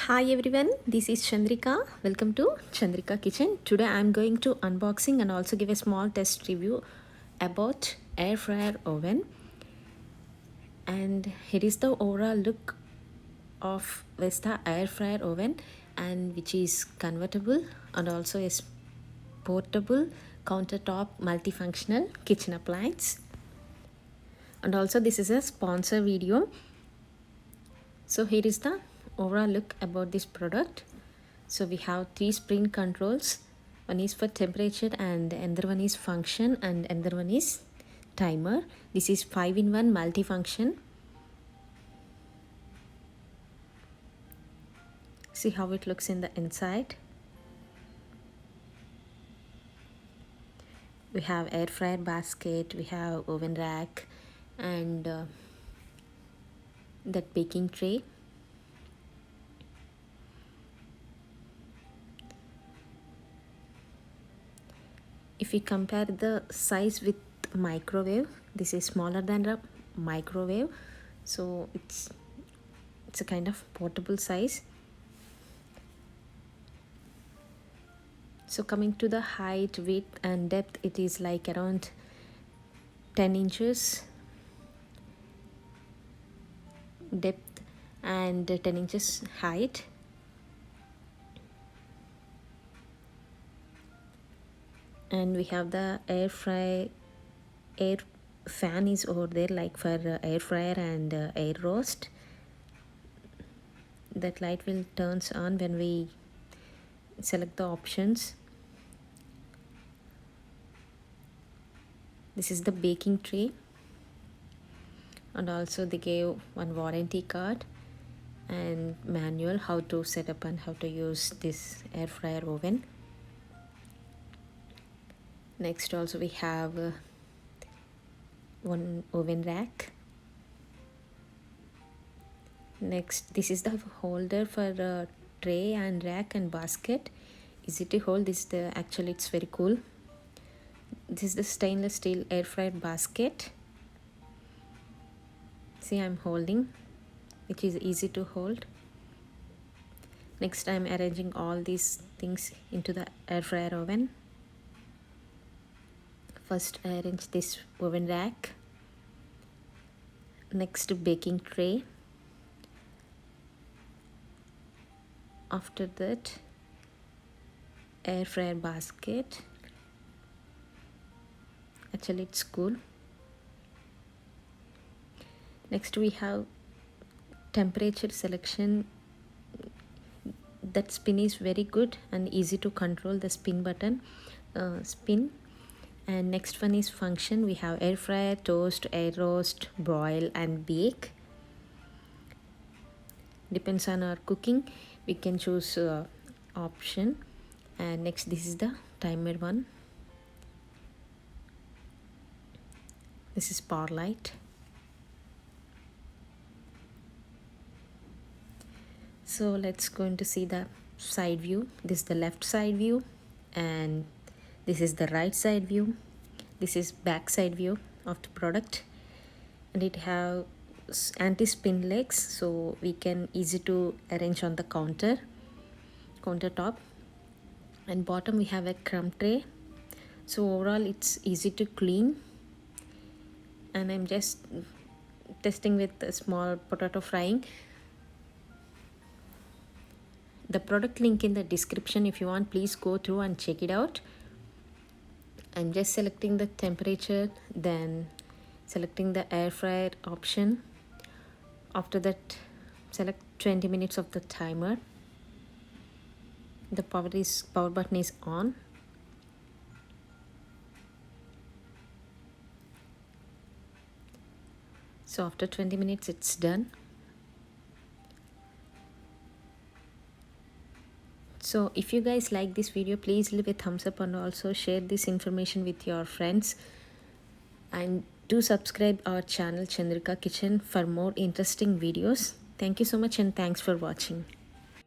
Hi everyone, this is Chandrika. Welcome to Chandrika Kitchen. Today I am going to unboxing and also give a small test review about air fryer oven. And here is the overall look of WEESTA air fryer oven, and which is convertible and also is portable countertop multifunctional kitchen appliance. And also this is a sponsor video. So here is the overall look about this product. So we have 3 spring controls. One is for temperature and another one is function and another one is timer. This is 5-in-1 multifunction. See how it looks in the inside. We have air fryer basket, we have oven rack, and that baking tray. If we compare the size with microwave, this is smaller than the microwave, so it's a kind of portable size. So coming to the height, width and depth, it is like around 10 inches depth and 10 inches height. And we have the air fan is over there, like for air fryer and air roast. That light will turns on when we select the options. This is the baking tray, and also they gave one warranty card and manual how to set up and how to use this air fryer oven. Next also we have one oven rack. Next, this is the holder for tray and rack and basket. Easy to hold. This is the actually it's very cool. This is the stainless steel air fryer basket. See, I'm holding, which is easy to hold. Next, I'm arranging all these things into the air fryer oven. First, I arrange this oven rack. Next, baking tray. After that, air fryer basket. Actually, it's cool. Next, we have temperature selection. That spin is very good and easy to control. The spin button, spin. And next one is function. We have air fryer, toast, air roast, broil and bake. Depends on our cooking, we can choose option. And next, this is the timer one. This is power light. So let's go into see the side view. This is the left side view, and this is the right side view. This is back side view of the product, and it have anti-spin legs, so we can easy to arrange on the countertop. And bottom we have a crumb tray, so overall it's easy to clean. And I'm just testing with a small potato frying. The product link in the description. If you want, please go through and check it out. I'm just selecting the temperature, then selecting the air fryer option. After that, select 20 minutes of the timer. The power button is on. So after 20 minutes it's done. So if you guys like this video, please leave a thumbs up and also share this information with your friends. And do subscribe our channel Chandrika Kitchen for more interesting videos. Thank you so much and thanks for watching.